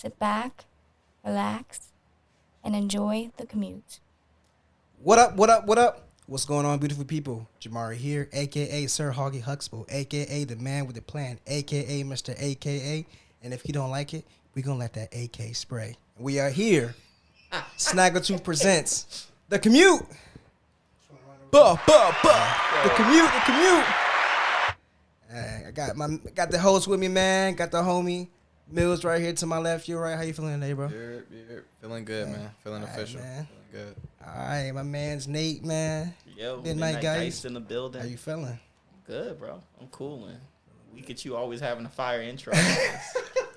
Sit back, relax, and enjoy the commute. What up, what up, what up? What's going on, beautiful people? Jamari here, a.k.a. Sir Haugy Huxtable, a.k.a. the man with the plan, a.k.a. Mr. A.K.A. And if you don't like it, we're going to let that A.K. spray. We are here. SnaggleTooth presents The Commute. The Commute. I got the host with me, man. Got the homie Millz right here to my left. You right? How you feeling today, bro? Feeling good, man. Feeling official. Man. Feeling good. All right, my man's Nate, man. Yo, Midnight Geist in the building. How you feeling? Good, bro. I'm cooling. We get you always having a fire intro.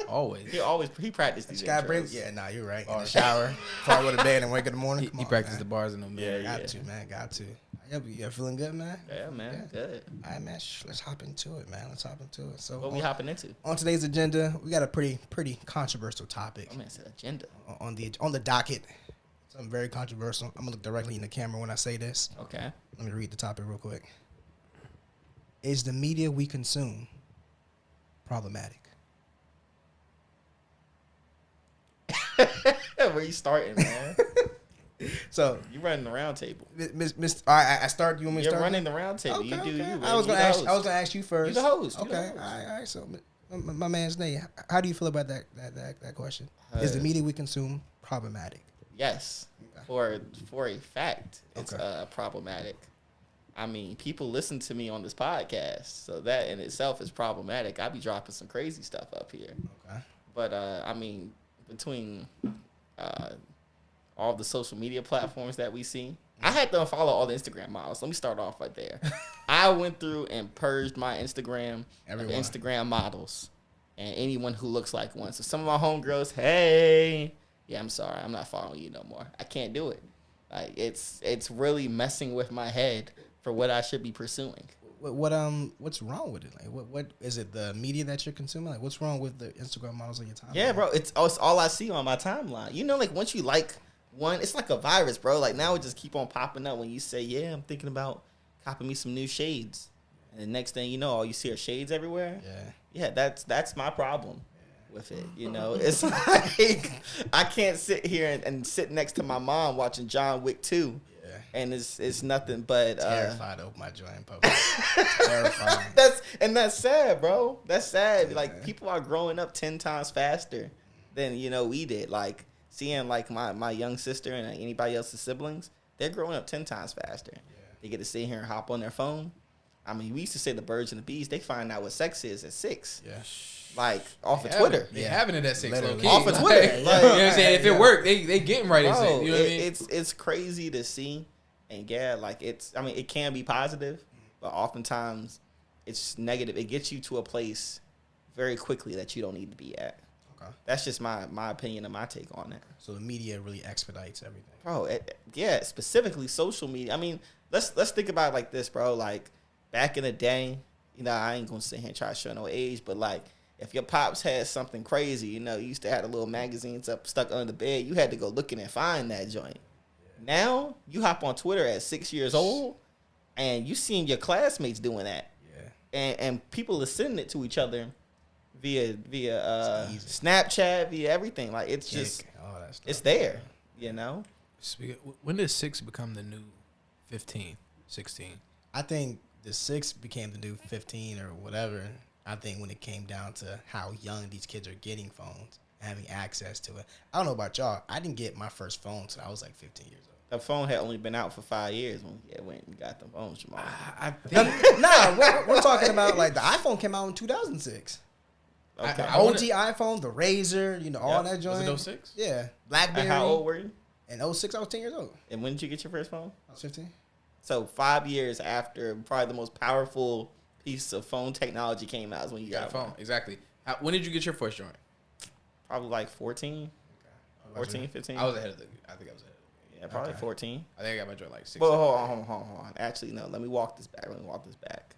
Always. He practiced these Scott intros. Brady? Yeah, nah, you're right. In the shower, before I go to bed and wake up in the morning. He practiced the bars in them. Yeah, Got to, man. Got to. You feeling good, man? Yeah, man. Yeah. Good. All right, man. Let's hop into it, man. So, What we hopping into? on today's agenda, we got a pretty controversial topic. Oh, man, it's an agenda. On the docket. Something very controversial. I'm gonna look directly in the camera when I say this. Okay. Let me read the topic real quick. Is the media we consume problematic? Where you starting, man? So You running the round table. Miss, I start. You want me to You're start? running the round table. Okay, You do okay. you. I was man. gonna ask you first. You the host. Okay. All right. So my man's Nate. How do you feel about that question? Is the media we consume problematic? Yes. Okay. For a fact, it's Okay. problematic. I mean, people listen to me on this podcast, so that in itself is problematic. I be dropping some crazy stuff up here. Okay. But I mean, between all the social media platforms that we see, I had to unfollow all the Instagram models. Let me start off right there. I went through and purged my Instagram of Everyone. Instagram models and anyone who looks like one. So some of my homegirls, hey, yeah, I'm sorry, I'm not following you no more. I can't do it. Like it's really messing with my head for what I should be pursuing. What's wrong with it? Like what is it? The media that you're consuming? Like what's wrong with the Instagram models on your timeline? Yeah, bro, it's all I see on my timeline. You know, like once you like one, it's like a virus, bro. Like now it just keep on popping up when you say, yeah, I'm thinking about copying me some new shades. And the next thing you know, all you see are shades everywhere. Yeah. Yeah, that's my problem with it. You know, it's like I can't sit here and sit next to my mom watching John Wick 2. Yeah. And it's nothing but Terrified to open my joint in public. Terrifying. That's sad, bro. That's sad. Like people are growing up 10 times faster than we did. Like seeing like my young sister and anybody else's siblings, they're growing up 10 times faster. Yeah. They get to sit here and hop on their phone. I mean, we used to say the birds and the bees. They find out what sex is at 6. Yeah. Like off of Twitter. They having it at 6. Literally. Off of Twitter. You know what I'm saying? If it worked, they getting right at 6. Bro, You know what I mean? it's crazy to see, and yeah, like it can be positive, but oftentimes it's negative. It gets you to a place very quickly that you don't need to be at. Okay. That's just my opinion and my take on it. So the media really expedites everything. Bro, yeah, specifically social media. I mean, let's think about it like this, bro. Like back in the day, I ain't gonna sit here and try to show no age, but like if your pops had something crazy, you used to have the little magazines stuck under the bed, you had to go looking and find that joint. Yeah. Now you hop on Twitter at 6 years old, and you seeing your classmates doing that. Yeah. And people are sending it to each other via Snapchat, via everything. Like it's just all that stuff. it's there, When did 6 become the new 15, 16? I think the 6 became the new 15 or whatever. I think when it came down to how young these kids are getting phones, having access to it. I don't know about y'all. I didn't get my first phone until I was like 15 years old. The phone had only been out for 5 years when we went and got the phones, Jamal. I think We're talking about like the iPhone came out in 2006. Okay. OG iPhone, the Razor, all that joint. Was it 06? Yeah. BlackBerry. And how old were you? In 06, I was 10 years old. And when did you get your first phone? I was 15. So 5 years after probably the most powerful piece of phone technology came out is when you got a phone. Exactly. When did you get your first joint? Probably like 14, 14, 15. I was ahead of I think I was ahead of Yeah, probably 14. I think I got my joint like 6. But hold on. Actually, no. Let me walk this back.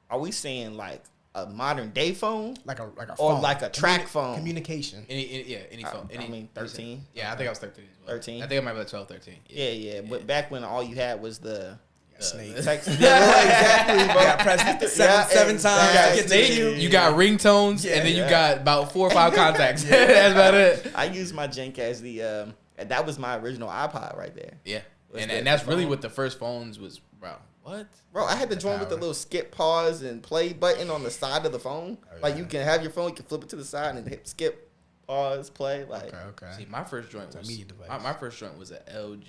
Are we saying like a modern day phone? Like a Or phone. like a track phone? Communication. Any phone. I mean, 13. Yeah, I think I was 13 as well. 13? I think I might be like 12, 13. Yeah. But back when all you had was the Snake. Text. Yeah, exactly, bro. You got press seven times. exactly. to get the Snake, cue. you got ringtones, and then you Yeah. got about 4 or 5 contacts. That's about it. I used my Jank as the, and that was my original iPod right there. Yeah, Was and the that's really phone. what the first phones was, bro. What? Bro, I had the joint with the little skip, pause, and play button on the side of the phone. Like, you can have your phone, you can flip it to the side and hit skip, pause, play. Like, Okay. See, my first joint was media device. my first joint was an LG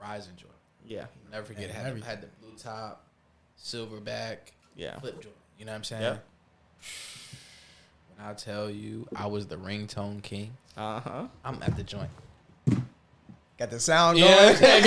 Verizon joint. yeah, Never forget it. And Had everything. the blue top, silver back, yeah. flip joint. You know what I'm saying? Yeah. When I tell you I was the ringtone king, Uh-huh. I'm at the joint. Got the sound You going. know what I'm saying?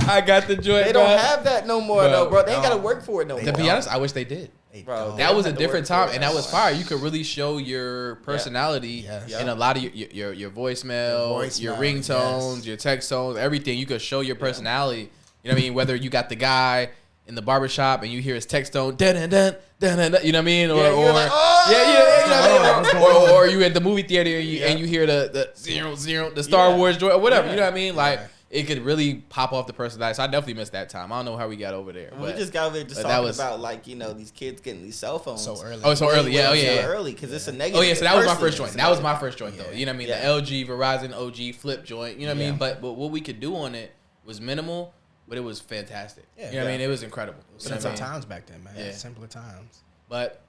I got the joint. They don't bro. have that no more, Bro, though, bro. They ain't got to no. work for it no They To more. be honest, I wish they did. They Bro, don't. That was a have to work different for time, it and that was anymore. fire. You could really show your personality Yes. in a lot of your voicemail, your Your voicemail, ringtones, yes. your text tones, everything. You could show your personality. You know what I mean? Whether you got the guy in the barbershop and you hear his text tone, dun dun dun dun dun, you know what I mean? Or, Yeah, you're or like, oh! you know What's what I going mean? on? Or you at the movie theater and you hear the 00, the Star Yeah. Wars joint or whatever. Yeah. You know what I mean? Like Yeah. it could really pop off the personality. So I definitely missed that time. I don't know how we got over there. We but- just got over there just but that talking was- about, like, you know, these kids getting these cell phones. So early. Oh, so early. Yeah. Oh, Way yeah. yeah. early, because it's a negative. Oh yeah, so that was my Personally, first joint. it's a That was my negative. first joint though. Yeah. You know what I mean? Yeah. The LG, Verizon, OG flip joint. You know what I Yeah. mean? But what we could do on it was minimal, but it was fantastic. Yeah. You know what I Yeah. mean? It was incredible. You know what I Simpler mean? times back then, man. Yeah. Simpler times. But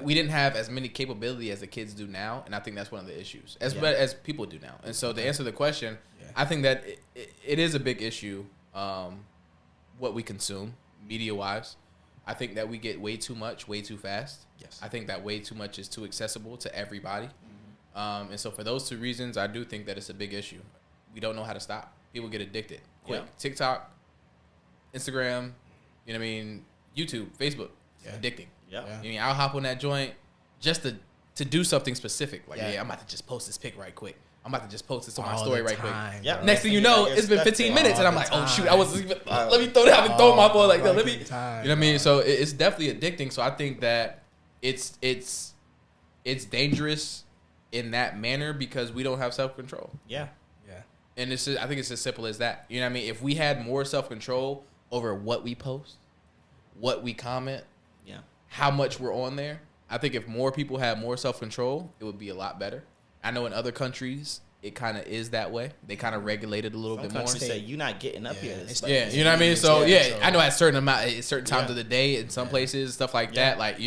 we didn't have as many capability as the kids do now, and I think that's one of the issues, as people do now. And so to answer the question, Yeah. I think that it is a big issue. What we consume media wise, I think that we get way too much, way too fast. Yes. I think that way too much is too accessible to everybody. And so for those 2 reasons, I do think that it's a big issue. We don't know how to stop. People get addicted quick. Yeah. TikTok, Instagram, you know what I mean? YouTube, Facebook, Yeah. addicting. Yeah. Yeah. I mean, I'll hop on that joint just to do something specific. Like, Yeah. yeah, I'm about to just post this pic right quick. I'm about to just post this on my All story the right quick. time, Yeah. bro. Next thing you Yeah, know, you're it's been stuck 15 there minutes, and I'm all like, the oh shoot, time. I was even, let me throw that. I've been throwing my phone like, let me. Time, You know what I mean? bro. So it's definitely addicting. So I think that it's dangerous in that manner because we don't have self control. Yeah. Yeah. And I think it's as simple as that. You know what I mean? If we had more self control over what we post, what we comment, Yeah. how much we're on there, I think if more people had more self control, it would be a lot better. I know in other countries it kind of is that way. They kind of regulate it a little Some bit more. countries say you're not getting up Yeah, here. it's It's like- Yeah, you know what I mean. So Yeah, yeah, so- I know at certain times Yeah. of the day in some places, stuff like Yeah. that. Like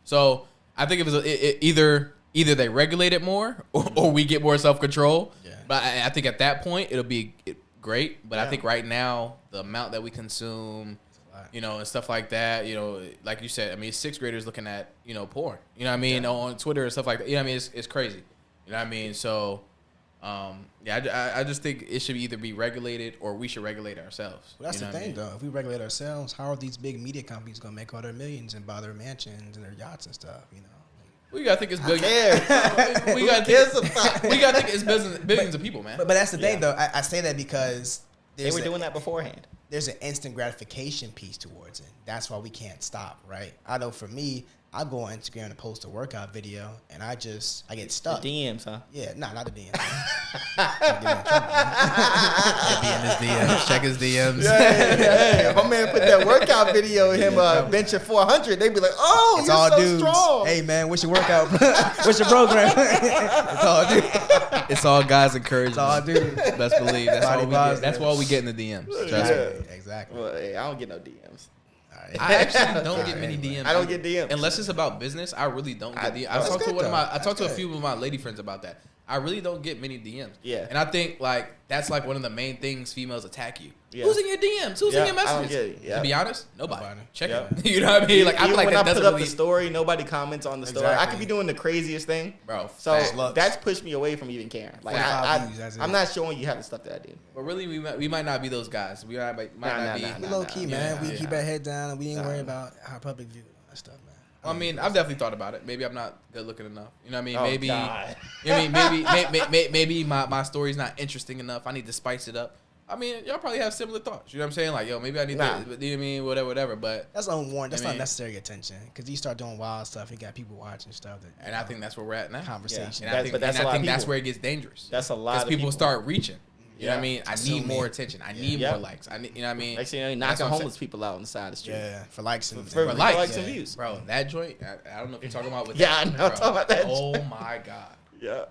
so I think it was either they regulate it more or we get more self control. Yeah. But I think at that point it'll be great. But I Yeah. think right now the amount that we consume, and stuff like that, like you said, I mean, 6th graders looking at porn, you know what I mean, on Twitter and stuff like that. You know what I mean? It's crazy. You know what I mean? So. I just think it should either be regulated or we should regulate ourselves. Well, that's You the know what I thing, mean? though. If we regulate ourselves, how are these big media companies gonna make all their millions and buy their mansions and their yachts and stuff? You know. We gotta think it's billions. cares? we gotta cares think, about- we gotta think it's billions of people, man. But that's the thing, Yeah. though. I say that because They were doing that beforehand. there's an instant gratification piece towards it. That's why we can't stop, right? I know for me, I go on Instagram to post a workout video, and I get The stuck. DMs, huh? Yeah, not the DM. Be in his DMs, check his DMs. Hey, my man put that workout video of him benching 400. They be like, "Oh, It's you're all so dudes. strong." Hey man, what's your workout? What's your program? It's all dudes. It's all guys encouraging. It's all dudes. Best believe that's all Body we get. positive. That's why we get in the DMs. Trust me. Exactly. Exactly. Well, hey, I don't get no DMs. All right. I actually don't get many DMs. I don't get DMs unless it's about business. I really don't get DMs. I That's talked to good, I though. talked to a That's few of my lady friends about that. I really don't get many DMs. Yeah. And I think like that's like one of the main things females attack you. Yeah. Who's in your DMs? Who's Yeah, in your I don't messages? get it. Yeah. To be honest, nobody. Check Yeah. it. You know what I mean? Like I feel Even like when that I put doesn't up really, the story, nobody comments on the story. I Exactly. could be doing the craziest thing, bro. so fact. that's pushed me away from even caring. Like 45 views, that's it. I'm not showing you half the stuff that I did. But really, we might not be those guys. We might not be. nah. We low key, man. We yeah. keep our head down and we ain't worry about our public view and all that stuff, man. I mean, I've definitely thought about it. Maybe I'm not good looking enough. You know what I mean? Oh, Maybe. God. You know what I mean? Maybe my story's not interesting enough. I need to spice it up. I mean, y'all probably have similar thoughts. You know what I'm saying? Like, yo, maybe I need Nah. to. You know what I mean? Whatever. But That's unwarranted. That's I mean- not necessary attention because you start doing wild stuff. You got people watching stuff that. I think that's where we're at now. conversation. And I think, But that's and a I lot think of that's people. where it gets dangerous. That's a lot Because of people start reaching. You know what I mean? I need more me. attention. I need Yeah. more likes. I need, you know what I mean? Next thing you know, you're That's knocking what I'm homeless people out on the side of the street. Yeah, for likes and For For likes, likes, and views. Bro, that joint, I don't know if you're talking about with Yeah, that, I know, bro. I'm talking about that Oh joint. my God. Yeah.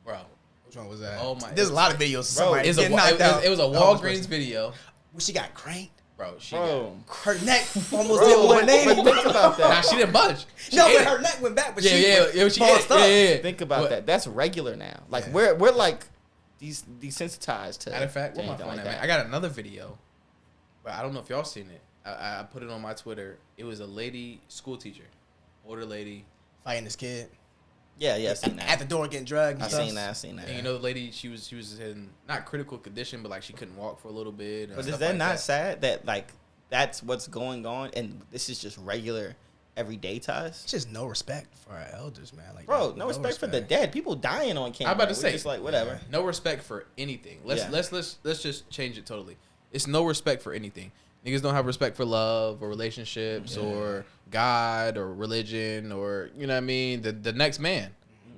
Bro. Which one was that? Oh my- There's a lot of videos. Of Bro, somebody it getting knocked out. was a Oh, Walgreens video. Well, she got cranked. Bro, she Bro. Her neck almost Bro, did but 180. think about got, nah, that. she didn't budge. She No, ate but it. her neck went back. But Yeah, she she paused up. yeah. Think about What- that. That's regular now. Like Yeah. we're like desensitized to. Matter of fact, where my anything phone like at, man? that. I got another video, but I don't know if y'all seen it. I put it on my Twitter. It was a lady school teacher, older lady. Fighting this kid Yeah, I've seen that. at the door getting drugged. I've seen that. And you know the lady, she was in not critical condition, but like she couldn't walk for a little bit. And But is stuff that like not sad that like that's what's going on and this is just regular everyday to us? It's just no respect for our elders, man. Like, Bro, no respect for the dead. People dying on camera. I'm about to We're say, just like whatever. No respect for anything. Let's Yeah. just change it totally. It's no respect for anything. Niggas don't have respect for love or relationships or God or religion or you know what I mean. The next man,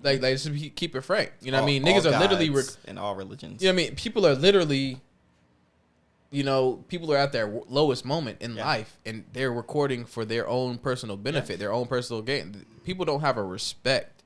like just keep it frank. You know what I mean. Niggas are literally in all religions. you know what I mean. People are literally. You know, people are at their lowest moment in life, and they're recording for their own personal benefit, their own personal gain. People don't have a respect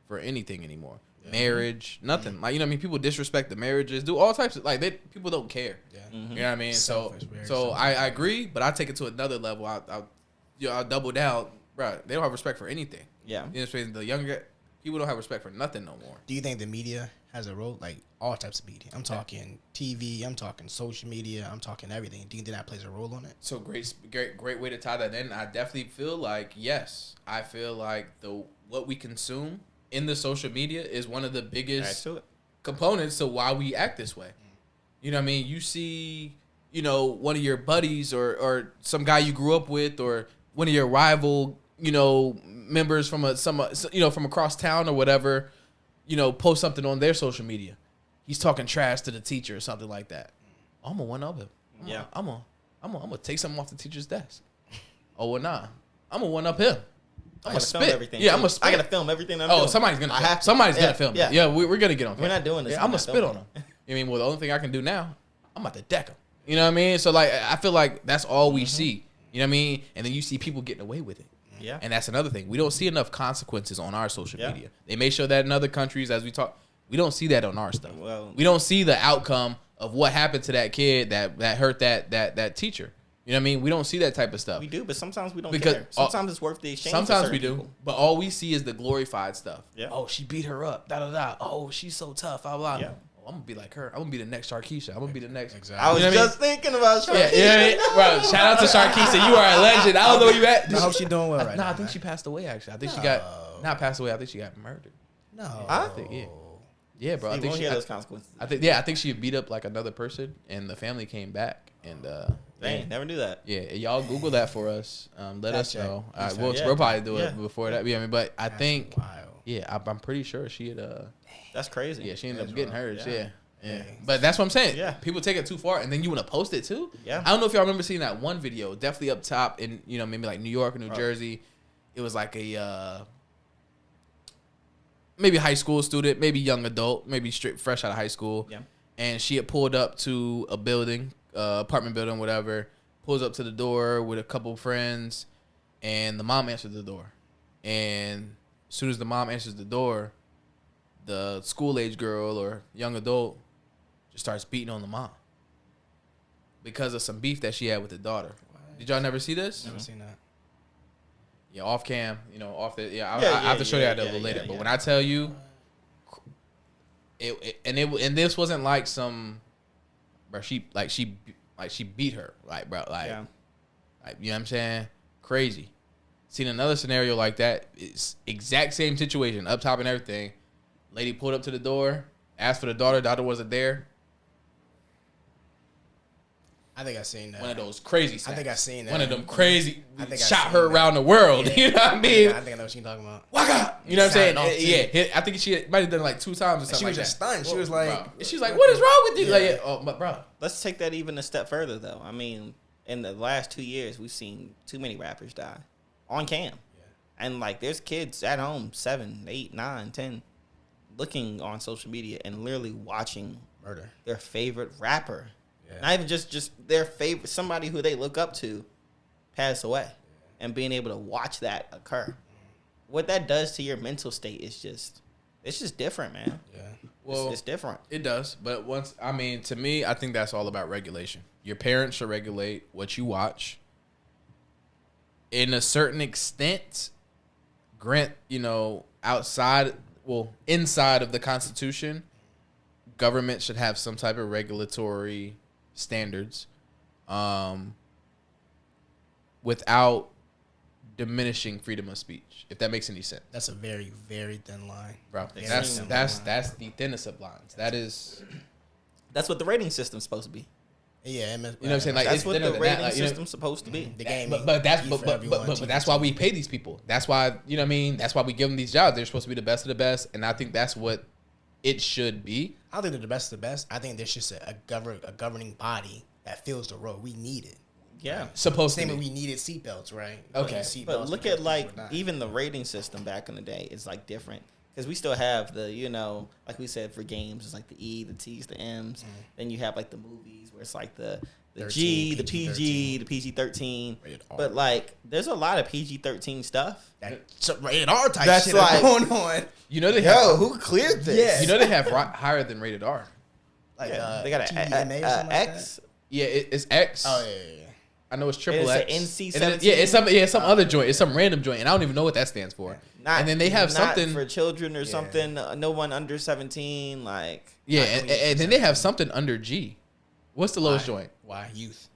for anything anymore. Marriage, nothing. Like you know, what I mean, people disrespect the marriages, do all types of people don't care. Yeah. You know what I mean? Selfish, very So selfish. I agree, but I take it to another level. I'll double down, bro. They don't have respect for anything. Yeah. You know what I'm saying? The younger people don't have respect for nothing no more. Do you think the media has a role? Like all types of media. I'm talking TV. I'm talking social media. I'm talking everything. Do you think that plays a role on it? So great way to tie that in. I definitely feel like yes. I feel like what we consume in the social media is one of the biggest components to why we act this way. You know what I mean? You see, you know, one of your buddies or some guy you grew up with or one of your rival, you know, members from from across town or whatever, you know, post something on their social media. He's talking trash to the teacher or something like that. I'm gonna one up him. I'm gonna take something off the teacher's desk. Oh well, nah. I'm gonna one up him. I'm gonna film spit. everything. Yeah, too. I'm gonna spit. I gotta film everything. I'm Oh, doing. somebody's gonna. I have to. Somebody's Yeah, gonna film. yeah. Yeah, we're gonna get on. We're not doing this. Yeah, We're I'm gonna not spit filming on him. I mean, well, the only thing I can do now, I'm about to deck him. You know what I mean? So like, I feel like that's all we see. You know what I mean? And then you see people getting away with it. Yeah. And that's another thing. We don't see enough consequences on our social Yeah. media. They may show that in other countries as we talk. We don't see that on our stuff. Well- we don't see the outcome of what happened to that kid that hurt that teacher. You know what I mean? We don't see that type of stuff. We do, but sometimes we don't Because- care. Sometimes it's worth the exchange. for Sometimes certain we do, people. but all we see is the glorified stuff. Yeah. Oh, she beat her up. Da da da. Oh, she's so tough. Blah blah. Yeah. Oh, I'm gonna be like her. I'm gonna be the next Sharkeisha. I'm gonna be the next. Exactly. I was You know what I just thinking about Yeah, yeah, bro. Shout out to Sharkeisha. You are a legend. I don't know where you at. I hope she's doing well right now. Nah, I think she passed away. Actually, I think she got not passed away. I think she got murdered. No. Huh? Yeah, bro. I You think won't she. hear those consequences. I think she beat up like another person, and the family came back and. Dang, never knew that. Yeah, y'all Google that for us. Let us check. know. Please We'll check. probably do it Yeah. before that. Yeah, I mean, but I think. Wow. Yeah, I'm pretty sure she had. That's crazy. Yeah, she ended That's up getting rough. hers. Yeah. Yeah. But that's what I'm saying. Yeah. People take it too far, and then you want to post it too. Yeah. I don't know if y'all remember seeing that one video, definitely up top in maybe like New York or New Jersey. It was like a maybe high school student, maybe young adult, maybe straight fresh out of high school. Yeah. And she had pulled up to a building, apartment building, whatever. Pulls up to the door with a couple friends, and the mom answered the door. And as soon as the mom answers the door, the school age girl or young adult just starts beating on the mom because of some beef that she had with the daughter. Did y'all never see this? Never seen that. Yeah, off cam, off the I Yeah, have to show you that a little yeah, later. yeah, But yeah. when I tell you, and this wasn't like some, bro. She beat her, like bro, like, Yeah. like you know what I'm saying? Crazy. Seen another scenario like that. It's exact same situation, up top and everything. Lady pulled up to the door, asked for the daughter. Daughter wasn't there. I think I seen that. One of those crazy snaps. I think I seen that. One of them crazy. I think I Shot seen her that. around the world. Yeah. You know what I mean? I think I know what you're talking about. Waka! You know what I'm saying? Sounded off, too. Yeah. I think she might have done it like 2 times or something. She like was just that. stunned. She was Bro. like, And she's like, "What is wrong with you?" Yeah. Like, yeah, oh, but bro, Let's take that even a step further, though. I mean, in the last 2 years, we've seen too many rappers die on cam. And, like, there's kids at home, 7, 8, 9, 10, looking on social media and literally watching Murder. their favorite rapper, Yeah. not even just their favorite, somebody who they look up to, pass away, and being able to watch that occur. What that does to your mental state is it's just different, man. Yeah. Well, It's different. It does, but to me, I think that's all about regulation. Your parents should regulate what you watch. In a certain extent, inside of the Constitution, government should have some type of regulatory standards, without diminishing freedom of speech. If that makes any sense, That's a very, very thin line. bro. Very That's thin that's line. that's the thinnest of lines. That is. That's what the rating system's supposed to be. Yeah, You know what I'm saying? Like, That's it's what thinner the than that, rating like, you know, system's supposed to be. The game. but that's E but for but, everyone, but G that's for why G. we pay these people. That's why, you know what I mean? That's why we give them these jobs. They're supposed to be the best of the best, and I think that's what it should be. I don't think they're the best of the best. I think there's just a governing body that fills the role. We need it. Yeah. Supposed Same to way be. we needed seatbelts, right? Okay. Seatbelts But look because at like people were not. even the rating system back in the day is like different because we still have the, you know, like we said for games, it's like the E, the T's, the M's. Then you have like the movies where it's like the 13, G, the PG-13. PG, the PG-13. Rated R. But like there's a lot of PG-13 stuff. That's rated R type That's shit like- going on. You know they Yo, have. who cleared this? Yeah. You know they have higher than rated R. Like Yeah, they got TVMA or something like X. Yeah, it's X. that. Oh yeah. I know it's triple It's X. a NC-17? And then, it's some other joint. It's some random joint, and I don't even know what that stands for. Not, and then they have not something for children or Yeah. something. No one under 17. Like Yeah, not and clean. then they have something under G. What's the lowest joint? Why youth?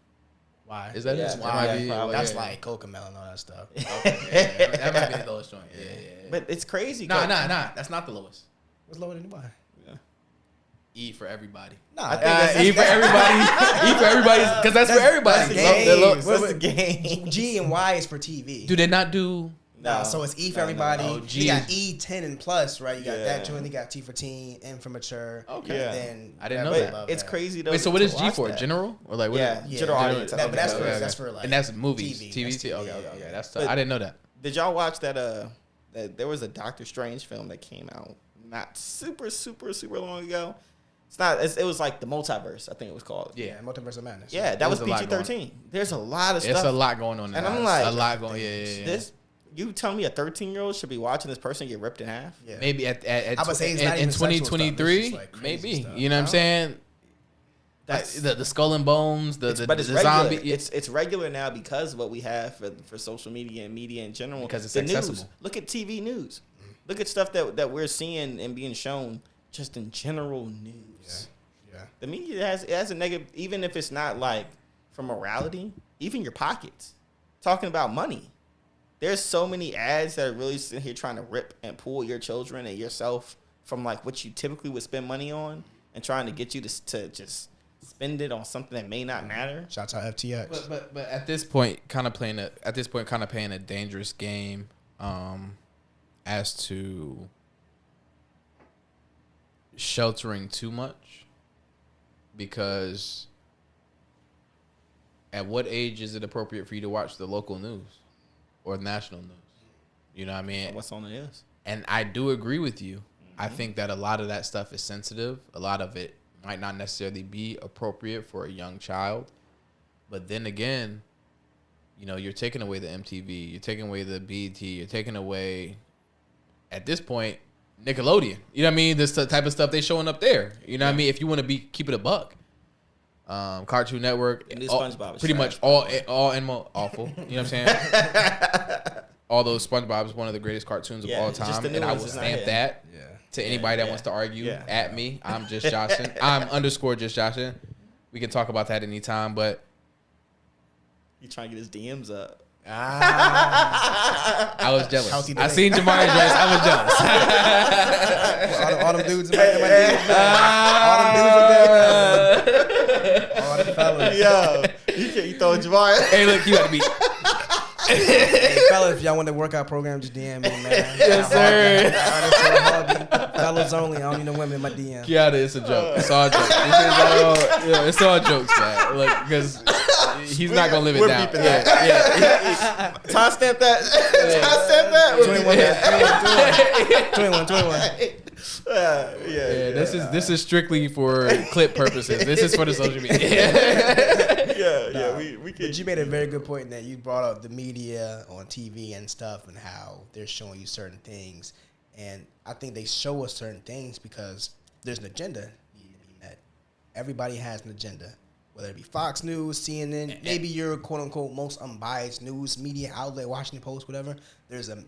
Why Is that Yeah, it? yeah, That might be- probably. That's yeah. like Coca-Melon and all that stuff. Yeah, that might be the lowest joint. Yeah. But it's crazy. Nah, 'cause- that's not the lowest. What's lower than why? E for everybody. Nah, I think that's- E for everybody. E for everybody, because that's for everybody. that's the Games. Wait, That's the game. G and Y is for TV. do they not do? Nah, so it's E for everybody. no. You G got is- E 10 and plus, right? You got Yeah. that joint. You got T for teen, M for mature. Okay. Yeah. Then I didn't know whatever that. above It's that. crazy though. Wait, so what to is G watch for? that. General or like what? Yeah, Yeah, general general- audience. that- but that's Okay, for okay. that's for like And that's movies, TV. TV. That's Okay, TV, okay. yeah. That's But- I didn't know that. Did y'all watch that? That there was a Doctor Strange film that came out not super long ago. It's not. It was like the multiverse. I think it was called. Yeah. Yeah, Multiverse of Madness. Yeah, that There's was a lot PG-13. There's a lot of It's stuff. a lot going on. And there. I'm like, a lot going. Yeah. This, you tell me a 13-year-old should be watching this person get ripped in half? Yeah. Maybe at I would say it's not in even sexual stuff, it's 2023, just, like, crazy maybe. stuff. You know what I'm saying? That's The skull and bones, the but it's the regular. zombie. It's regular now because of what we have for social media and media in general. Because it's the news. accessible. Look at TV news. Look at stuff that we're seeing and being shown just in general news. Yeah. The media has a negative, even if it's not like for morality, even your pockets. Talking about money. There's so many ads that are really sitting here trying to rip and pull your children and yourself from like what you typically would spend money on and trying to get you to just spend it on something that may not matter. Shouts out FTX. But at this point, kind of playing a dangerous game, as to sheltering too much, because at what age is it appropriate for you to watch the local news or national news? You know what I mean? What's on the news? And I do agree with you. I think that a lot of that stuff is sensitive. A lot of it might not necessarily be appropriate for a young child. But then again, you know, you're taking away the MTV, you're taking away the BET, you're taking away, at this point, Nickelodeon. You know what I mean? This type of stuff they showing up there. You know what I mean? If you want to keep it a buck. Cartoon Network, The new SpongeBob is pretty trash, much all animal awful. You know what I'm saying? Although SpongeBob is one of the greatest cartoons of Yeah, all it's just time, the new and I ones will is not stamp hitting. that Yeah. to anybody that yeah. wants to argue Yeah. at me. I'm just joshing. I'm _ just joshing. We can talk about that anytime, but You trying to get his DMs up. Ah. I was jealous. Healthy I debate. seen Jamari dress. I was jealous. all them dudes in my DMs. All them dudes are there. All the fellas. Yo, you throw Jabari. Hey, look, you got to be. Hey, fellas, if y'all want the workout program, just DM me, man. Yes, sir. Fellas only. I don't need no women in my DM. Kiara, it's a joke. It's all jokes. It's all jokes, man. Look, because he's not gonna live it We're down. beeping Yeah, that. Timestamp that. Timestamp that. We're 21, beeping that. 21. This is strictly for clip purposes. This is for the social media. We can. But you made a very good point that you brought up the media on TV and stuff and how they're showing you certain things, and I think they show us certain things because there's an agenda needing to be met. Everybody has an agenda, whether it be Fox News, CNN, maybe your quote unquote most unbiased news media outlet, Washington Post, whatever. There's an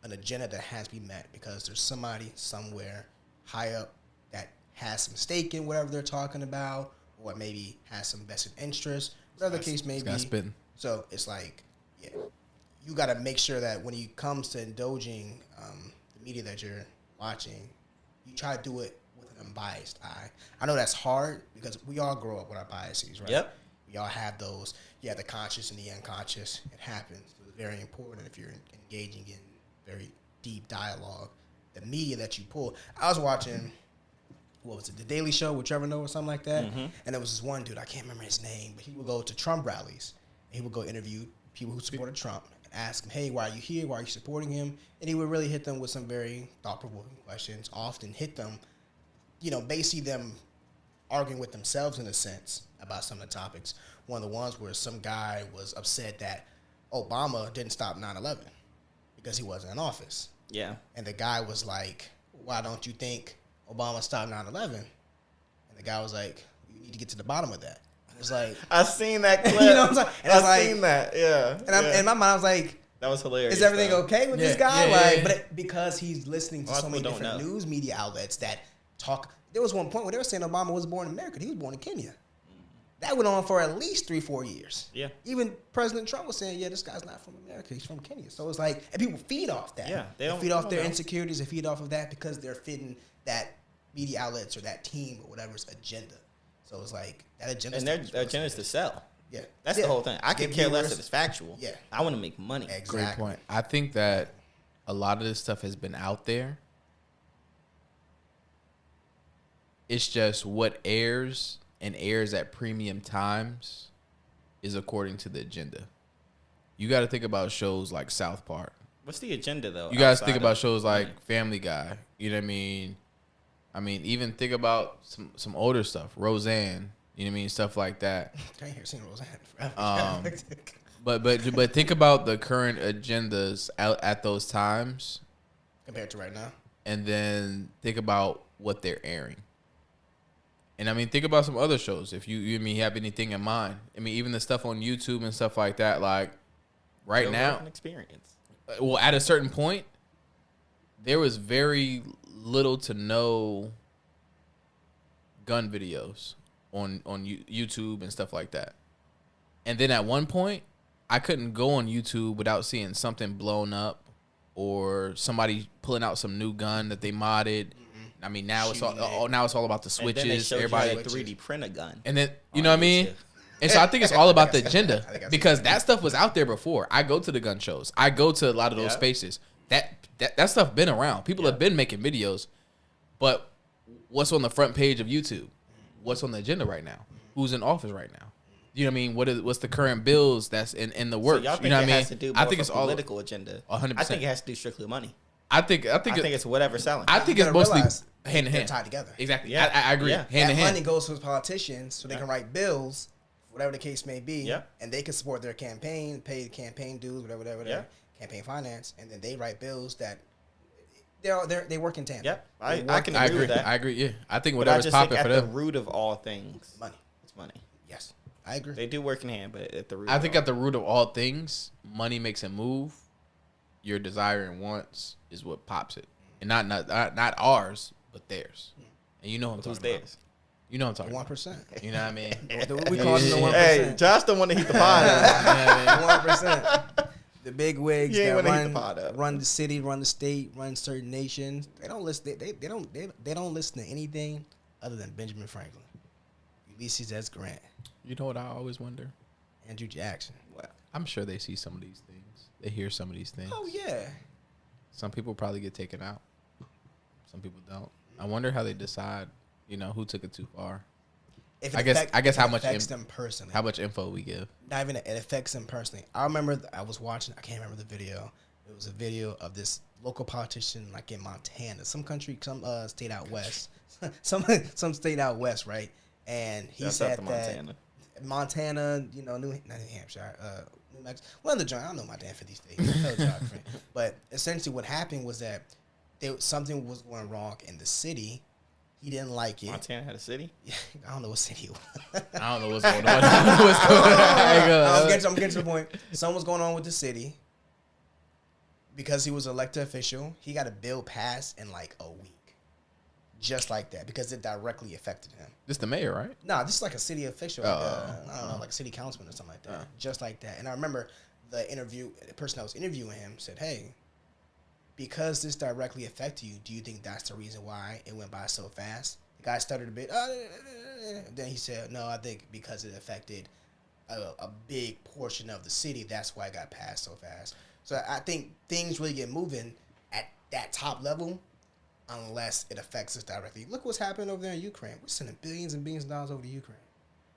agenda that has to be met because there's somebody somewhere high up that has some stake in whatever they're talking about, or maybe has some vested interest, whatever the case may be. So it's like, yeah, you got to make sure that when it comes to indulging the media that you're watching, you try to do it with an unbiased eye. I know that's hard because we all grow up with our biases, right? Yep. We all have those. Yeah, the conscious and the unconscious. It happens. So it's very important if you're engaging in very deep dialogue. The media that you pull. I was watching, what was it, The Daily Show with Trevor Noah or something like that. Mm-hmm. And there was this one dude, I can't remember his name, but he would go to Trump rallies. And he would go interview people who supported Trump and ask them, hey, why are you here? Why are you supporting him? And he would really hit them with some very thought-provoking questions, often hit them, basically them arguing with themselves in a sense about some of the topics. One of the ones where some guy was upset that Obama didn't stop 9/11 because he wasn't in office. Yeah. And the guy was like, why don't you think Obama stopped 9/11? And the guy was like, you need to get to the bottom of that. It was like, I seen that clip. you know what I'm saying? And I seen that. Yeah. And in my mind, I was like, that was hilarious. Is everything okay with this guy? Yeah. But because he's listening to so many different news media outlets that talk. There was one point where they were saying Obama was born in America. He was born in Kenya. That went on for at least 3-4 years. Yeah. Even President Trump was saying, yeah, this guy's not from America. He's from Kenya. So it's like, and people feed off that. Yeah. They feed off their insecurities. They feed off of that because they're fitting that media outlets or that team or whatever's agenda. So it's like that agenda. And their agenda is to sell. Yeah. That's the whole thing. I could care less if it's factual. Yeah. I want to make money. Exactly. Great point. I think that a lot of this stuff has been out there. It's just what airs and airs at premium times is according to the agenda. You got to think about shows like South Park. What's the agenda, though? You guys think about shows like Family Guy. You know what I mean? Even think about some older stuff. Roseanne. You know what I mean? Stuff like that. I ain't hear seen Roseanne forever. But think about the current agendas at those times. Compared to right now. And then think about what they're airing. And think about some other shows. If you have anything in mind. Even the stuff on YouTube and stuff like that. Like right now, experience. Well, at a certain point, there was very little to no gun videos on YouTube and stuff like that. And then at one point, I couldn't go on YouTube without seeing something blown up or somebody pulling out some new gun that they modded. Now it's all about the switches. And then they showed everybody you how to 3D print a gun. And then you know what I mean? And so I think it's all about the agenda because that stuff was out there before. I go to the gun shows. I go to a lot of those spaces. That stuff been around. People have been making videos. But what's on the front page of YouTube? What's on the agenda right now? Who's in office right now? You know what I mean? What's the current bills that's in the works? So y'all think you know what it I mean? has to do more with a political agenda. 100%. I think it has to do strictly with money. I think it's whatever's selling. I think it's mostly hand in hand, tied together. Exactly. Yeah. I agree. Yeah. Hand in hand. Money goes to politicians so they can write bills, whatever the case may be, and they can support their campaign, pay the campaign dues, whatever, campaign finance, and then they write bills that they work in tandem. Yep, I can agree with that. I agree. Yeah, I think whatever's popping for them. At the root of all things, money. It's money. Yes, I agree. They do work in hand, but at the root. I think at the root of all things, money makes it move. Your desire and wants is what pops it, and not ours, but theirs. And you know what I'm talking about. Theirs? You know what I'm talking 1%. about. You know what I mean? We call it the 1%. Hey, Josh don't want to heat the pot. 1%. The big wigs that run the city, run the state, run certain nations. They don't listen. They don't listen to anything other than Benjamin Franklin, Ulysses S. Grant. You know what I always wonder? Andrew Jackson. Wow. I'm sure they see some of these things. They hear some of these things. Oh yeah. Some people probably get taken out. Some people don't. I wonder how they decide. Who took it too far. I guess how much affects them personally. How much info we give. Not even it affects them personally. I remember I was watching. I can't remember the video. It was a video of this local politician like in Montana, some country, some state out west, some state out west, right? And he said that Montana, you know, New Hampshire, New Mexico, one of the joint. I don't know my damn 50 states, but essentially what happened was that something was going wrong in the city. He didn't like it. Montana had a city? I don't know what city it was. I don't know what's going on. I'm getting to the point. Something was going on with the city. Because he was an elected official, he got a bill passed in like a week. Just like that. Because it directly affected him. This the mayor, right? Nah, this is like a city official. Like I don't know, like a city councilman or something like that. Just like that. And I remember the person that was interviewing him said, hey, because this directly affected you, do you think that's the reason why it went by so fast? The guy stuttered a bit. Then he said, no, I think because it affected a big portion of the city, that's why it got passed so fast. So I think things really get moving at that top level unless it affects us directly. Look what's happening over there in Ukraine. We're sending billions and billions of dollars over to Ukraine.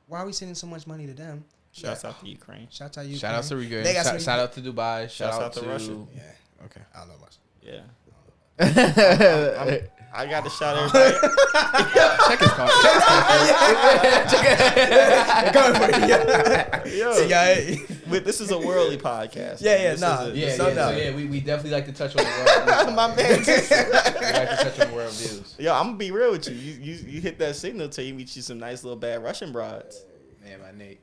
Why are we sending so much money to them? Shouts out to Ukraine. Shout out to Ukraine. Shout out to Ukraine. Shout out to Dubai. Shout out to Russia. Yeah. Okay. I don't know much. Yeah. I got to shout everybody. Check his card. This is a worldly podcast. We definitely like to touch on the world. My man. We like to touch on world views. Yo, I'm gonna be real with you. You hit that signal till you meet you some nice little bad Russian broads. Man, my Nate.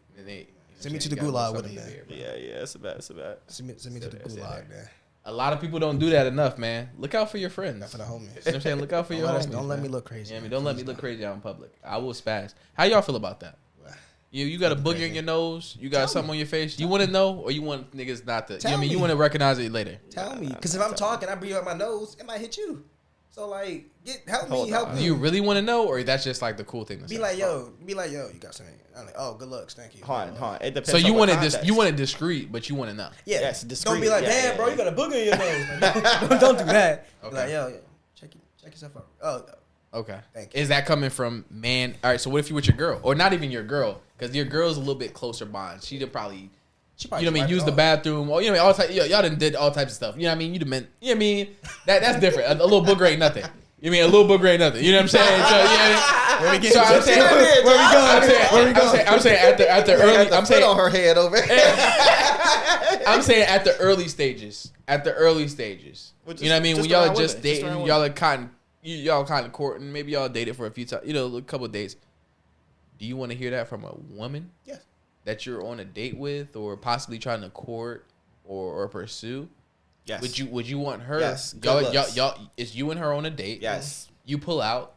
Send me to the gulag with him, man. Yeah, it's a bad. Send me to the gulag, man. A lot of people don't do that enough, man. Look out for your friends. Not for the homies. You know what I'm saying? Look out for your homies. Don't let me look crazy. Yeah, don't let me look crazy out in public. I will spaz. How y'all feel about that? You got a booger in your nose. You got something on your face. You want to know, or you want niggas not to? You know what I mean? You want to recognize it later. Tell me, because if I'm talking, I breathe out my nose, it might hit you. So like, help me. Do you really want to know, or that's just like the cool thing to say? Be like, yo, you got something. I'm like, oh, good looks, thank you. Hold on. It depends. So you want it discreet, but you want to know. Yeah, yes, discreet. Don't be like, damn, bro, you got a booger in your nose. Don't do that. Okay. Like, yo, check yourself out. Oh, okay. Thank you. Is that coming from man? All right. So what if you with your girl, or not even your girl, because your girl's a little bit closer bond. She'd probably you know what I mean, use the bathroom, or you know what I mean, y'all done did all types of stuff. You know what I mean? You'd have meant, you know what I mean? That's different. A little booger ain't nothing. You mean a little booger ain't nothing? You know what I'm saying? So, where we going? I'm saying at the early. I'm saying on her head over. I'm saying at the early stages. At the early stages. You know what I mean? When y'all are just dating, y'all are kind of courting. Maybe y'all dated for a few times. You know, a couple of dates. Do you want to hear that from a woman? Yes. That you're on a date with, or possibly trying to court or pursue? Yes. Would you want her? Yes. Y'all, it's you and her on a date. Yes. You pull out.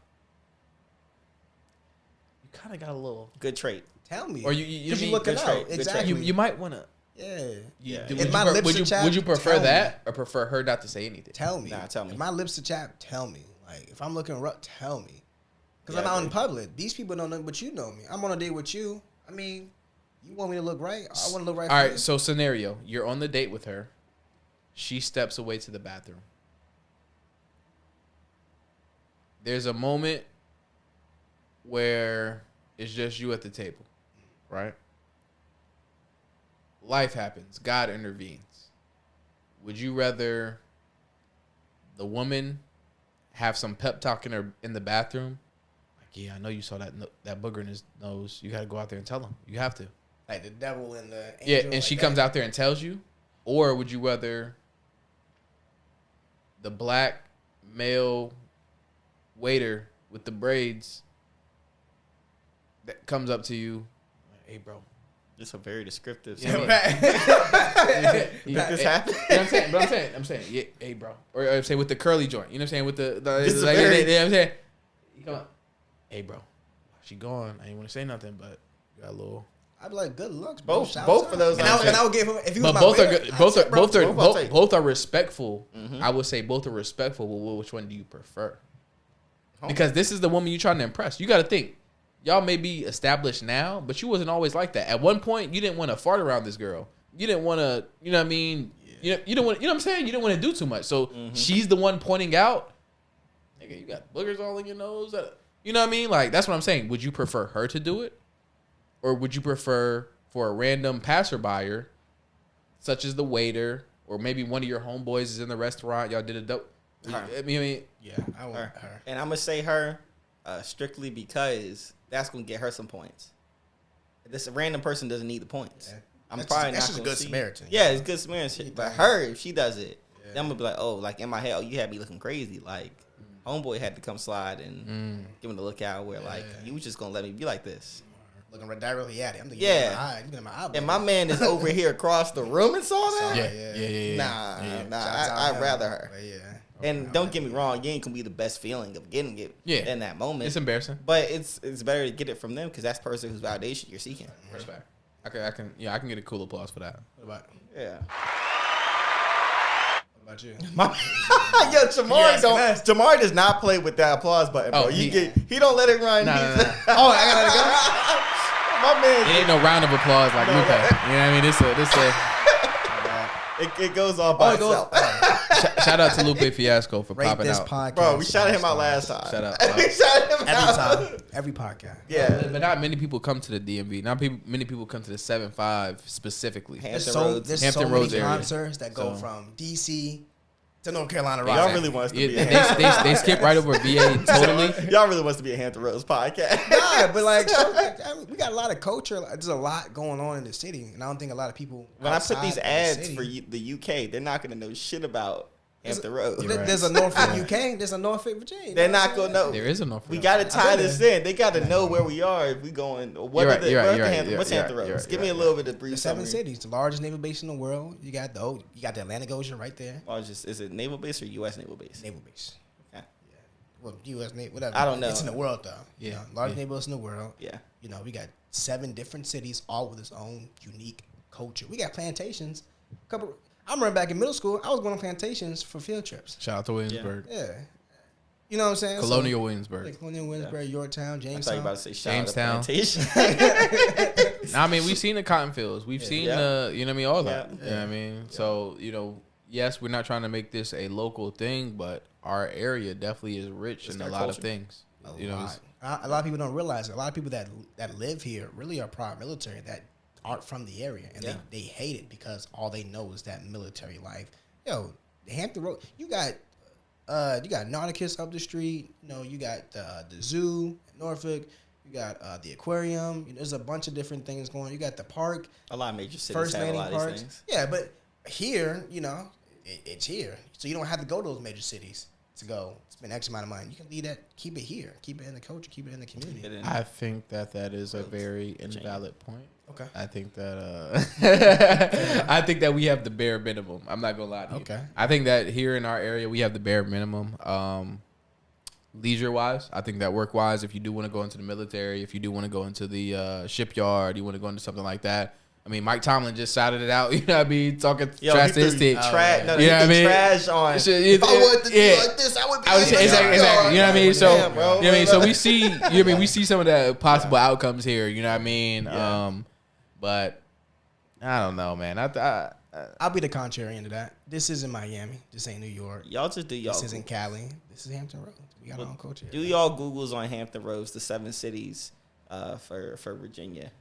You kind of got a little good trait. Tell me. Or you looking out. Exactly. You might want to. Yeah. Would you prefer that, or prefer her not to say anything? Tell me. Nah, tell me. If my lips to chap, tell me. Like, if I'm looking rough, tell me. Because I'm out in public. These people don't know, but you know me. I'm on a date with you. I mean, you want me to look right? I want to look right. All right. So scenario: you're on the date with her. She steps away to the bathroom. There's a moment where it's just you at the table, right? Life happens. God intervenes. Would you rather the woman have some pep talk in the bathroom? Like, yeah, I know you saw that booger in his nose. You got to go out there and tell him. You have to. Like the devil and the angel. Yeah, and like she that. comes out there and tells you? Or would you rather the black male waiter with the braids that comes up to you, hey, bro. It's a very descriptive. Yeah, this happened. You know what I'm saying, yeah, hey, bro. Or I'm saying with the curly joint. You know what I'm saying? With the This is like, very- you know what I'm saying? You come on. Hey, bro. She gone. I ain't want to say nothing, but you got a little. I'd be like, good looks, bro. Both Shout of out. those. And I would give him if he was But my both waiter, are good. I'd say, bro, Both are respectful. Mm-hmm. I would say both are respectful. But which one do you prefer? Because this is the woman you're trying to impress. You got to think. Y'all may be established now, but you wasn't always like that. At one point, you didn't want to fart around this girl. You didn't want to, you know what I mean? Yeah. You don't want, you know what I'm saying? You didn't want to do too much. So she's the one pointing out, nigga, you got boogers all in your nose. You know what I mean? Like, that's what I'm saying. Would you prefer her to do it? Or would you prefer for a random passerby, such as the waiter or maybe one of your homeboys is in the restaurant. Y'all did a dope. I mean, Yeah, I want her. And I'm gonna say her strictly because that's gonna get her some points. This random person doesn't need the points. Yeah. I'm That's probably just not a gonna good see. Samaritan. Yeah, it's good Samaritan shit. But her, if she does it, Yeah. then I'm gonna be like, oh, like in my head, oh, you had me looking crazy. Like, homeboy had to come slide and give him the lookout where like you was just gonna let me be like this. Looking directly at it. I'm thinking, Yeah. you got my eye. And my man is over here across the room and saw that. yeah. Nah, Shout out I'd him. rather her. But yeah. And don't get me wrong, you ain't gonna be the best feeling of getting it in that moment. It's embarrassing. But it's better to get it from them because that's the person whose validation you're seeking. Respect. I can get a cool applause for that. What about you? Yo, Jamar does not play with that applause button, bro. Oh, he don't let it run. Nah. Oh, I gotta go. My man, It ain't no round of applause like Lupe. You know what I mean? This it goes off by itself. shout out to Lupe Fiasco for Rate popping this out. podcast. Bro, we shouted him out last time. Shout out. We shouted him Every out. time. Every podcast. Yeah. But not many people come to the DMV. Many people come to the 7-5 specifically. There's Hampton so Hampton many Roads area. concerts that go So- from DC to North Carolina. Y'all Rock. really wants to be They skip right over VA totally. Y'all really wants to be a Hampton Roads podcast. Nah, but like we got a lot of culture. There's a lot going on in the city, and I don't think a lot of people. When I put these outside of the ads city- for the UK, they're not gonna know shit about Hampton Roads. There's a Norfolk UK. There's a Norfolk Virginia. They're not gonna know. There is a Norfolk. We got to tie been this in. They got to know where we are if we going. What You're are right, the, you're right, what's you're right, Hampton, what's you're Hampton right, Roads? you're Give right, me a you're little bit of The brief 7 summary. cities, the largest naval base in the world. You got you got the Atlantic Ocean right there. Oh, is it naval base or U.S. naval base? Naval base. Okay. Well, U.S. Naval, whatever. I don't know. It's in the world though. Yeah. You know, largest naval base in the world. Yeah. You know, we got 7 different cities, all with its own unique culture. We got plantations. I remember back in middle school, I was going on plantations for field trips. Shout out to Williamsburg. Yeah. You know what I'm saying? Colonial So, Williamsburg. like Colonial Williamsburg, Yorktown, I thought you Jamestown. were about to say shout Jamestown. out to plantation. Nah, I mean, we've seen the cotton fields. We've seen the, you know what I mean, all that. Yeah. You know what I mean? So, you know, yes, we're not trying to make this a local thing, but our area definitely is rich in a our lot of culture. things. You know, A lot of people don't realize it. A lot of people that live here really are prior military that aren't from the area, and they hate it because all they know is that military life. Yo, the Hampton Road, you got Nauticus up the street. You know, you got the zoo in Norfolk. You got the aquarium. You know, there's a bunch of different things going on. You got the park, A lot of major cities First have a Landing lot of parks. these things. Yeah, but here, you know, it's here, so you don't have to go to those major cities to go spend X amount of money. You can leave that, keep it here, keep it in the culture, keep it in the community. I think that is a very invalid point. Okay. I think that I think that we have the bare minimum. I'm not gonna lie to you. Okay. I think that here in our area we have the bare minimum. Leisure wise, I think that work wise, if you do want to go into the military, if you do want to go into the shipyard, you want to go into something like that. I mean, Mike Tomlin just shouted it out. You know what I mean? Talking trash to his team. You know what I mean? Trash on. If I wanted to be like this, I would be. Exactly. You know what I mean? So, Damn, bro. you know what I mean? So we see, you know what I mean? We see some of the possible outcomes here. You know what I mean? Yeah. But I don't know, man. I'll be the contrarian to that. This isn't Miami. This ain't New York. Y'all just do y'all. This isn't Cali. This is Hampton Roads. We got our own culture. Do y'all Googles on Hampton Roads, the 7 cities for Virginia.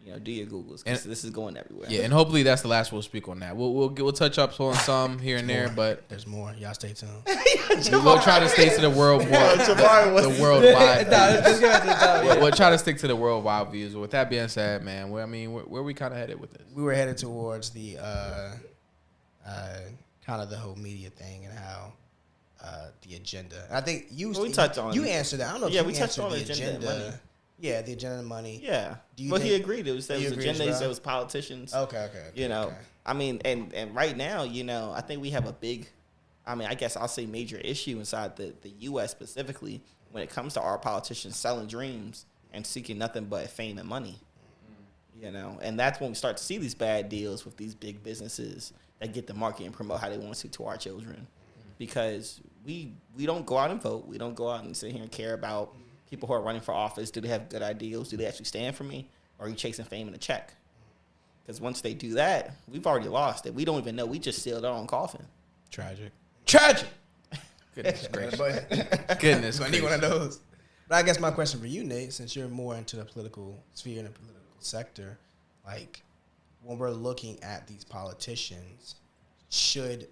You know, do your Googles because this is going everywhere. Yeah, and hopefully that's the last we'll speak on that. We'll touch up on some here and there, but There's more. Y'all stay tuned. we'll try to stay to the worldwide. We'll try to stick to the worldwide views. With that being said, man, where we kind of headed with this? We were headed towards the kind of the whole media thing and how the agenda. I think you touched on you it. answered that. I don't know. Yeah, if we you touched answered on the agenda and money. Yeah, the agenda and money. Yeah, Do you but he think- agreed. There was He agrees, agendas, bro? there was politicians. Okay. You know, I mean, and right now, you know, I think we have a big, I guess I'll say major issue inside the U.S. specifically when it comes to our politicians selling dreams and seeking nothing but fame and money. You know, and that's when we start to see these bad deals with these big businesses that get the market and promote how they want to our children. Because we don't go out and vote. We don't go out and sit here and care about people who are running for office. Do they have good ideals? Do they actually stand for me? Or are you chasing fame and a check? Because once they do that, we've already lost it. We don't even know. We just sealed our own coffin. Tragic. Goodness gracious. Goodness. I need one of those. But I guess my question for you, Nate, since you're more into the political sphere and the political sector, like when we're looking at these politicians, should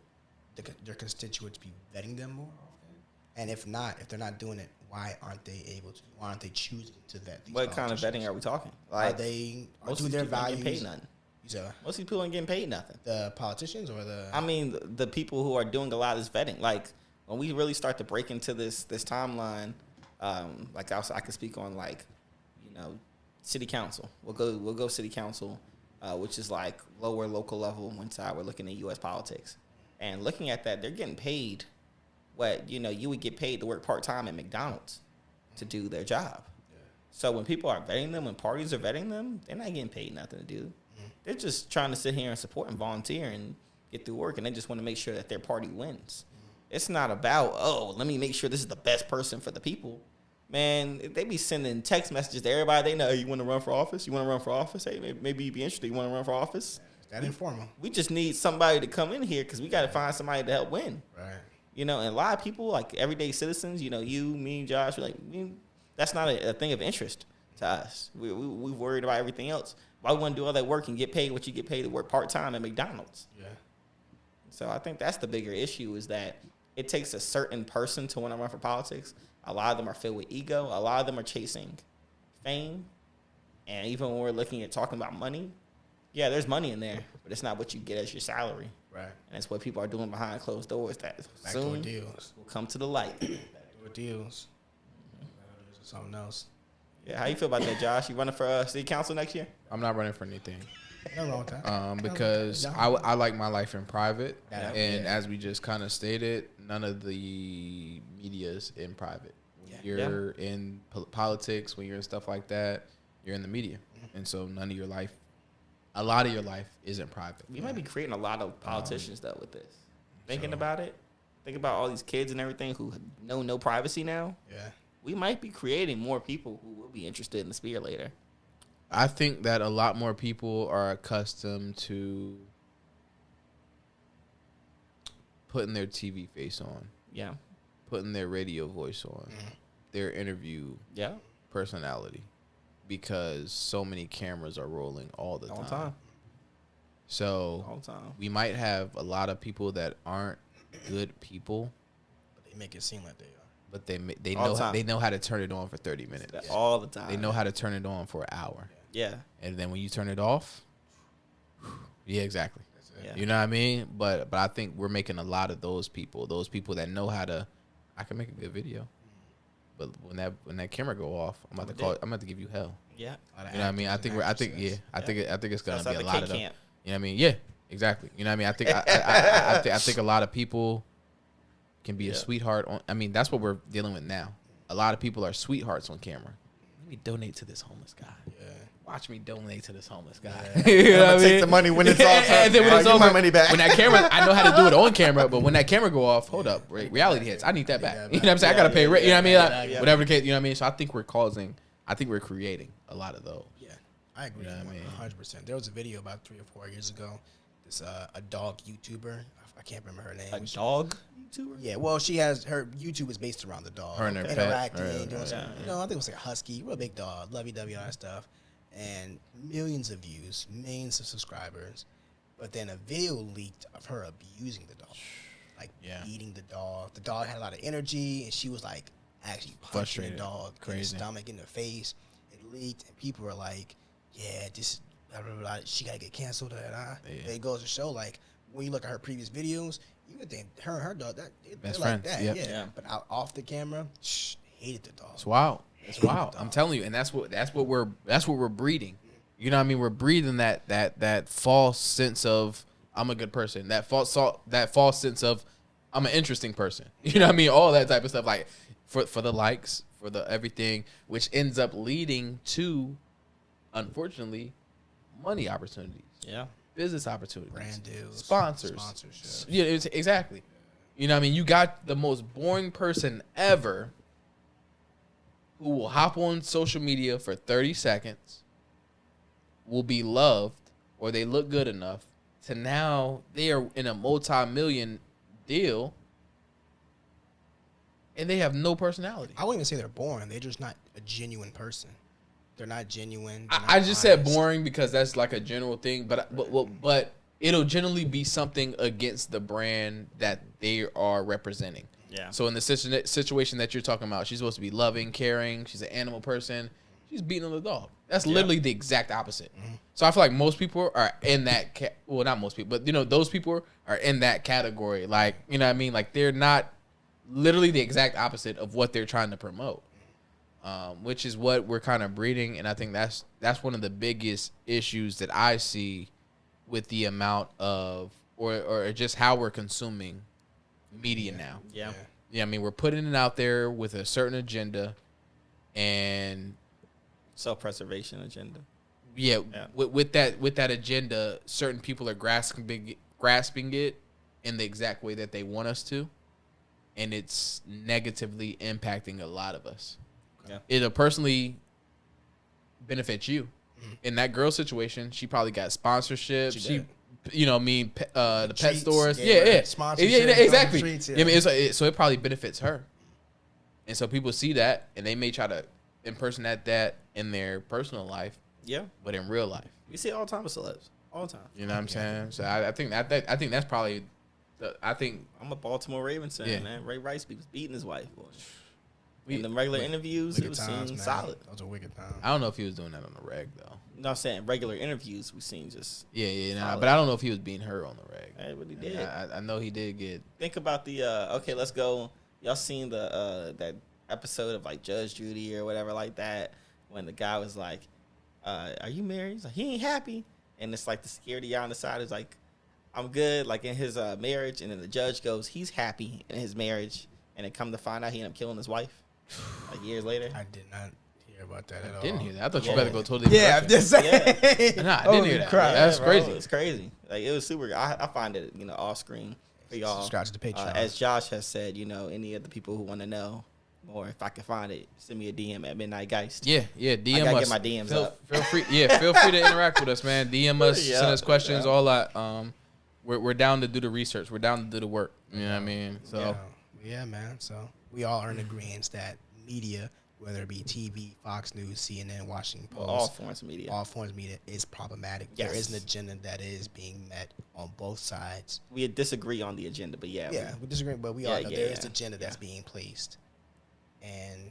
their constituents be vetting them more often? And if not, if they're not doing it, why aren't they able to? Why aren't they choosing to vet these What kind of vetting are we talking? Like, are do their values? Paid nothing. So Most of these people ain't getting paid nothing. the politicians or the? I mean, the people who are doing a lot of this vetting. Like when we really start to break into this timeline, like I could speak on like, city council. We'll go city council, which is like lower local level. One side we're looking at U.S. politics, and looking at that, they're getting paid what you would get paid to work part-time at McDonald's to do their job. Yeah. So when people are vetting them, when parties are vetting them, they're not getting paid nothing to do. Mm-hmm. They're just trying to sit here and support and volunteer and get through work, and they just want to make sure that their party wins. Mm-hmm. It's not about, let me make sure this is the best person for the people. Man, they be sending text messages to everybody they know. Hey, you want to run for office? You want to run for office? Hey, maybe you'd be interested. You want to run for office? That informal. We just need somebody to come in here because we got to find somebody to help win. Right. And a lot of people, like everyday citizens, you, me, Josh, we're like, that's not a thing of interest to us. We're worried about everything else. Why we want to do all that work and get paid what you get paid to work part-time at McDonald's? Yeah. So I think that's the bigger issue is that it takes a certain person to want to run for politics. A lot of them are filled with ego. A lot of them are chasing fame. And even when we're looking at talking about money, yeah, there's money in there, but it's not what you get as your salary. Right. And it's what people are doing behind closed doors that soon deals will come to the light. Backdoor deals. Mm-hmm. Something else. Yeah, how you feel about that, Josh? You running for city council next year? I'm not running for anything. Nothing wrong with that. Because I like my life in private. And as we just kind of stated, none of the media's in private. When you're in politics, when you're in stuff like that, you're in the media. Mm-hmm. And so a lot of your life isn't private. We might be creating a lot of politicians, though, with this. Thinking about it, think about all these kids and everything who know no privacy now. Yeah. We might be creating more people who will be interested in the sphere later. I think that a lot more people are accustomed to putting their TV face on. Yeah. Putting their radio voice on. Mm-hmm. Their interview personality. Because so many cameras are rolling all the time. So we might have a lot of people that aren't good people, but they make it seem like they are. But they know how to turn it on for 30 minutes all the time. They know how to turn it on for an hour. Yeah. And then when you turn it off, yeah, exactly. Yeah. You know what I mean? But I think we're making a lot of those people that know how to. I can make a good video. But when that camera go off, I'm about to give you hell. Yeah, you know what I mean. I think it's gonna be a lot of them. You know what I mean? Yeah, exactly. You know what I mean? I think I think a lot of people can be a sweetheart on. I mean, that's what we're dealing with now. A lot of people are sweethearts on camera. Let me donate to this homeless guy. Yeah. Watch me donate to this homeless guy. Yeah. You know what I mean? Take the money when it's all and then when it's over, my money back. When that camera, I know how to do it on camera, but when that camera go off, hold up, reality hits. I need that back. You know what I'm saying? I gotta pay rent. You know what I mean? Whatever the case. You know what I mean? So I think we're creating a lot of those. Yeah, I agree. 100%. There was a video about 3 or 4 years ago. This a dog YouTuber. I can't remember her name. A dog YouTuber? Yeah. Well, her YouTube is based around the dog. Her and her interacting. Doing some, I think it was like a husky, real big dog, lovey-dovey, all that stuff. And millions of views, millions of subscribers. But then a video leaked of her abusing the dog. Like beating the dog. The dog had a lot of energy, and she was like actually punching the dog in the stomach, in the face. It leaked, and people were like, yeah, this, blah, blah, blah, she got to get canceled. It goes to show, like, when you look at her previous videos, you would think her and her dog, best like friends. that. Yeah. But off the camera, hated the dog. It's wild. It's wild. I'm telling you, and that's what we're breeding. You know what I mean? We're breathing that false sense of I'm a good person. That false sense of I'm an interesting person. You know what I mean? All that type of stuff, like for the likes, for the everything, which ends up leading to, unfortunately, money opportunities. Yeah. Business opportunities. Brand deals. Sponsorships. Yeah, exactly. You know what I mean? You got the most boring person ever who will hop on social media for 30 seconds, will be loved, or they look good enough to now they are in a multi-million deal, and they have no personality. I wouldn't even say they're boring. They're just not a genuine person. They're not genuine. I just said boring because that's like a general thing, but it'll generally be something against the brand that they are representing. Yeah. So in the situation that you're talking about, she's supposed to be loving, caring. She's an animal person. She's beating on the dog. That's literally the exact opposite. So I feel like most people are in that. Well, not most people, but those people are in that category. Like, you know what I mean? Like, they're not literally the exact opposite of what they're trying to promote, which is what we're kind of breeding. And I think that's one of the biggest issues that I see with the amount of or just how we're consuming media now. Yeah. Yeah, I mean, we're putting it out there with a certain agenda, and Self-preservation agenda. yeah. With that agenda, certain people are grasping it in the exact way that they want us to, and it's negatively impacting a lot of us. Yeah. It'll personally benefit you. In that girl situation, she probably got sponsorship. She the pet stores. Sponsorship. Yeah, exactly. Treats, I mean, so it probably benefits her. And so people see that, and they may try to impersonate that in their personal life, Yeah. but in real life. We see it all the time with celebs. All the time. You know what I'm saying? So I think that's probably I'm a Baltimore Ravens fan, Yeah. man. Ray Rice was beating his wife. Boy. We- In the regular interviews, it Wicked was times, seen man. solid. Those are wicked times. I don't know if he was doing that on the reg though. No, I'm saying regular interviews, we seen just. Yeah, but I don't know if he was being her on the reg. Hey, what he I did. mean, I know he did get. Think about the. Okay, let's go. Y'all seen the that episode of like Judge Judy or whatever like that when the guy was like, "Are you married?" He's like, "He ain't happy," and it's like the security guy on the side is like, "I'm good," like in his marriage, and then the judge goes, "He's happy in his marriage," and then come to find out he ended up killing his wife like years later. I did not hear about that at all. Didn't hear that. I thought you Yeah. better go totally. Yeah, I'm just saying. Nah, I didn't hear that. crap. That's bro, crazy. It's crazy. Like it was super. I find it off screen for y'all. Subscribe to the Patreon. As Josh has said, any of the people who want to know more, if I can find it, send me a DM at Midnight Geist. Yeah, DM I gotta us. get my DMs feel, up. Feel free, feel free to interact with us, man. DM us, Yeah, send us questions, yeah. all that. We're down to do the research. We're down to do the work. You know what I mean? So yeah, man. So we all are in agreement that media, whether it be TV, Fox News, CNN, Washington Post, All forms of media. all forms of media is problematic. Yes. There is an agenda that is being met on both sides. We disagree on the agenda, but yeah. We disagree, but we Yeah, all know yeah, there is yeah. an agenda that's being placed, and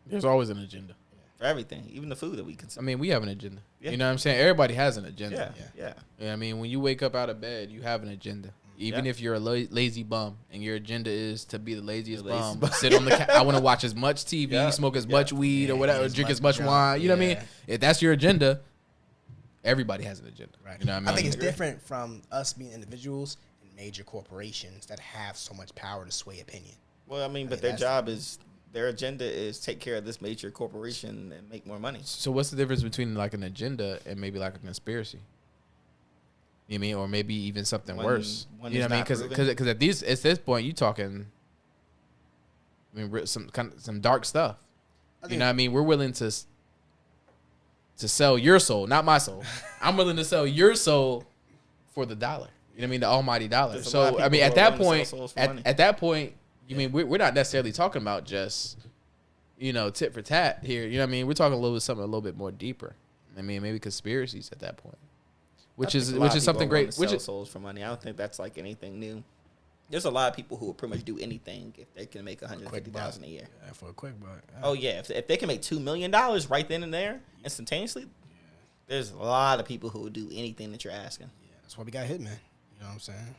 there's always an agenda. For everything, even the food that we consume. I mean, we have an agenda. Yeah. You know what I'm saying? Everybody has an agenda. Yeah. You know what I mean? When you wake up out of bed, you have an agenda. Even if you're a lazy bum and your agenda is to be the laziest bum, sit on the couch. I want to watch as much TV, smoke as much weed or whatever, drink as much wine. You know what I mean? If that's your agenda, everybody has an agenda. right. You know what I mean? I think it's different from us being individuals and major corporations that have so much power to sway opinion. Well, I mean, but their job is, their agenda is take care of this major corporation and make more money. So what's the difference between like an agenda and maybe like a conspiracy? You know what I mean? Or maybe even something worse. One You know is what I mean? not Because proven. at this point, you talking. I mean, some dark stuff. You know what I mean? We're willing to sell your soul, not my soul. I'm willing to sell your soul for the dollar. You know what I mean? The almighty dollar. There's a lot of So I mean, people at who are that willing to point, sell souls for money. at that point, you mean we're not necessarily talking about just tit for tat here. You know what I mean? We're talking something a little bit more deeper. I mean, maybe conspiracies at that point, which is something great. Which is souls for money. I don't think that's like anything new. There's a lot of people who will pretty much do anything if they can make $150,000 a year. Yeah, for a quick buck. Oh yeah, if they can make $2 million right then and there instantaneously, there's a lot of people who will do anything that you're asking. Yeah, that's why we got Hitman. You know what I'm saying?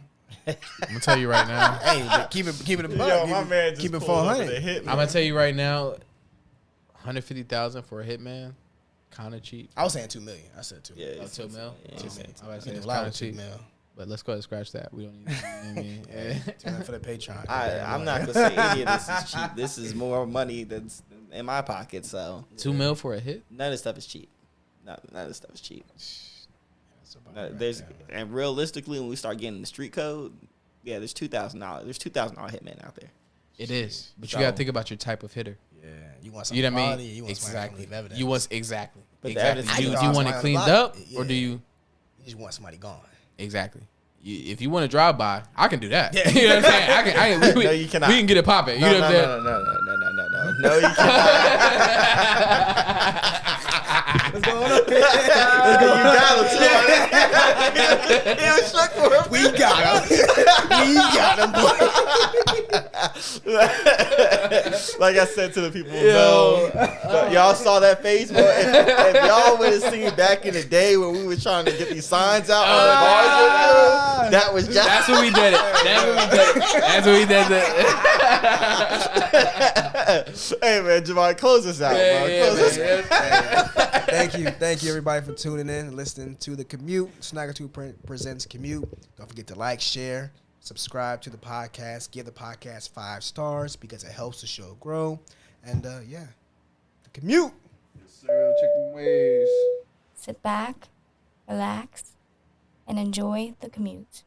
I'm gonna tell you right now. Hey, but keep it a buck. Keep it 400. I'm gonna tell you right now. $150,000 for a hitman, kind of cheap. I was saying 2 million. I said 2 million. Yeah, Oh, 2 mil? Yeah, Oh, it's- I was I saying mean, it's a lot kind of of 2 cheap. mil. But let's go ahead and scratch that. We don't need. You know what I mean? Tune in for the Patreon. I'm not gonna say any of this is cheap. This is more money that's in my pocket. So 2 mil for a hit. none of this stuff is cheap. None of this stuff is cheap. That's about right There's there. and realistically, when we start getting the street code, yeah, there's $2,000. There's $2,000 hitmen out there. It is, but So- you gotta think about your type of hitter. Yeah, you want some You know what I quality. mean? You want somebody to leave evidence. You want exactly. But the exactly. evidence- Do you I can want it draw cleaned somebody on up, the block. or do Yeah. you You just want somebody gone. exactly? If you want to drive by, I can do that. You know what I'm saying? I can. We, No, you cannot. We can get it popping. You know what I'm saying? No, you cannot. What's going on? You got him too. He was shook for him. We got him. We got him, boy. Like I said to the people, but y'all saw that face, bro. If y'all would have seen back in the day when we were trying to get these signs out on the bars, that was just. That's when we did it. That's when we did it. Hey man, Jamar, close us out, bro. Close us out. Thank you everybody for tuning in and listening to the Commute. SnaggleTooth presents Commute. Don't forget to like, share, subscribe to the podcast, give the podcast 5 stars because it helps the show grow. And the Commute. Yes, sir. Check the waves. Sit back, relax, and enjoy the commute.